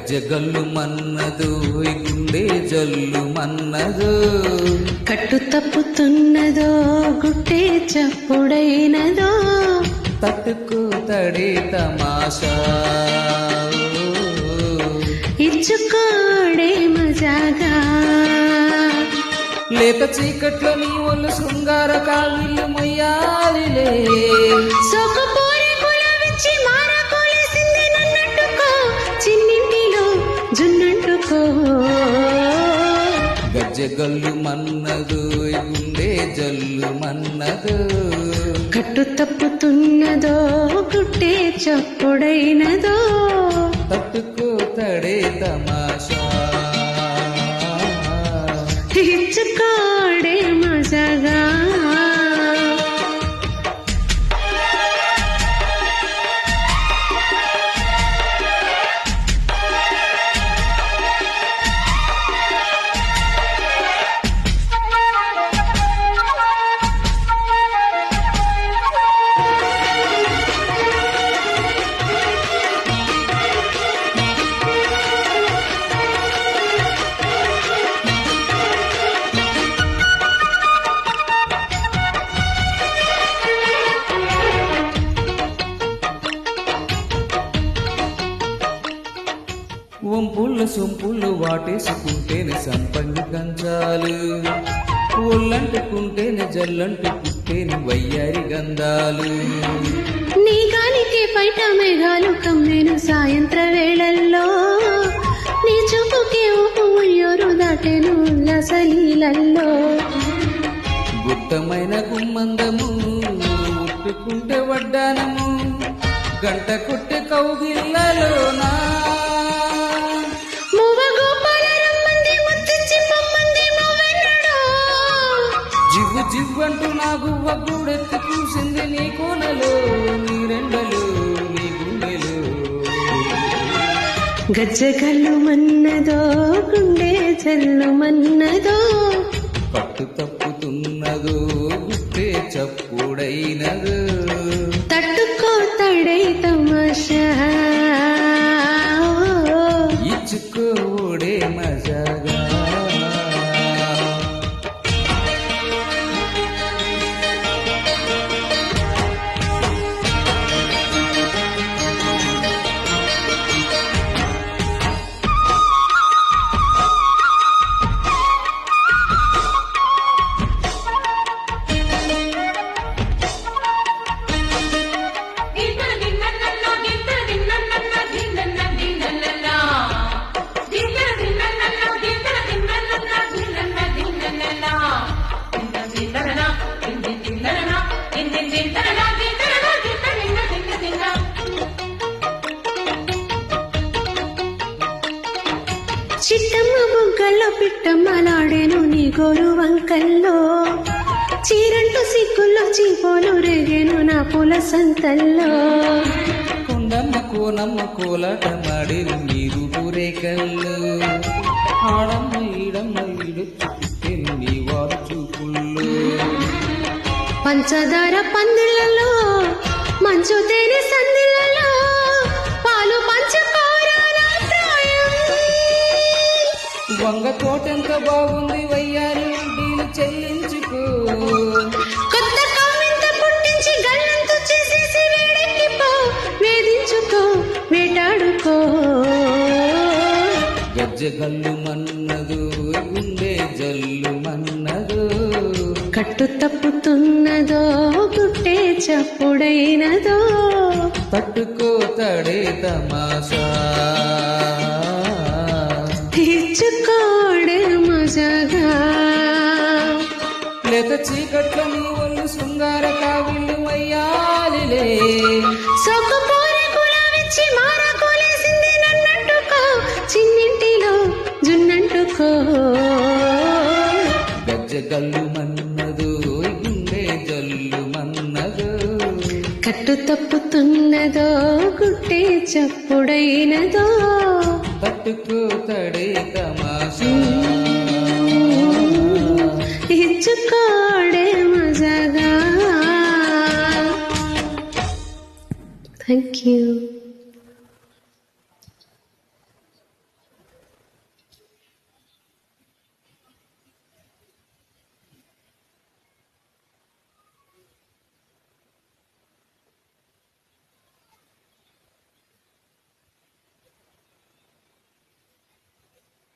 గజ్జెగల్లు మన్నదు గుండె జల్లు మన్నదు కట్టు తప్పుతున్నదో గుట్టే చప్పుడైనదో తట్టుకు తడి తమాషా ఇచ్చుకోడే మజాగా లేత చీకట్లో నీ ఒళ్ళు శృంగార కావిళ్ళు మొయ్యాలిలే సోకపోరే కులవిచ్చి మారకోలేసింది నన్నట్టుకో చిన్నింటిలో జున్నంటుకో గజ్జెగల్లు మన్నదు గుండె జల్లు మన్నదు కట్టు తప్పుతున్నదో గుట్టే చప్పుడైనదో తట్టుకు తడే తమాషా ఇచ్చుకోడే మజాగా వంపుళ్ళ సొంపుళ్ళు వాటేసుకుంటేనే సంపంగి గంజాలు ఒళ్ళంటుకుంటేనే జల్లంటుకుంటేనే వయ్యారి గంధాలు నీ గాలికి బయట మేఘాలు కమ్మేను సాయంత్ర వేళల్లో నీ చూపుకే ఊరు దాటేను ఉల్లాసలీలల్లో గుట్టమైన గుమ్మందము ఉట్టుకుంటే వడ్డానము గంట కొట్టే కౌగిళ్ళలోనా జివ్వు జివ్వంటూ నా గువ్వ గూడెత్తి చూసింది నీ కోనలో నీ రెండలు నీ గుండెలు గజ్జెగల్లు మన్నదో గుండె జల్లు మన్నదో పట్టు తప్పుతున్నదో గుట్టే చప్పుడైనదో తట్టుకో తడై తమాషా ఇచ్చుకోడే మజాగా చిట్టమ్మ బొగ్గల్లో పిట్టమ్మలాడేను నీ గోరు వంకల్లో చీరంటూ సిగ్గుల్లో చీపోలు రేగేను నా పూల సంతల్లో కొండమ్మ కోనమ్మ కోలాటమాడిన మీరు పూరేకల్లో ఆడమ్మ ఈడమ్మ ఈడొచ్చుకుంటేను నీ వారు చూపుల్లో పంచదార పందిళ్ళలో మంచు తేనె సందిళ్ళలో పాలు వంగ తోటెంత బాగుంది వయ్యారి వడ్డీలు చెల్లించుకో కొత్త కామెంత పుట్టించి గల్లంతు చేసేసి వేడెక్కిపో వేధించుకో వేటాడుకో గజ్జెగల్లు మన్నదు గుండె జల్లు మన్నదు కట్టు తప్పుతున్నదో గుట్టే చప్పుడైనదో తట్టుకో తడే తమాషా ఇచ్చుకోడే మజాగా లేత చీకట్లో నీ ఒళ్ళు శృంగార కావిళ్ళు వయ్యాలిలే సోకపోరే కులవిచ్చి మారకోలేసింది నన్నట్టుకో చిన్నింటిలో జున్నంటుకో గజ్జెగల్లు మన్నదు గుండె జల్లు మన్నదు కట్టు తప్పుతున్నదో గుట్టే చప్పుడైనదో తట్టుకు తడే తమాషా ఇచ్చుకోడే మజాగా. Thank you.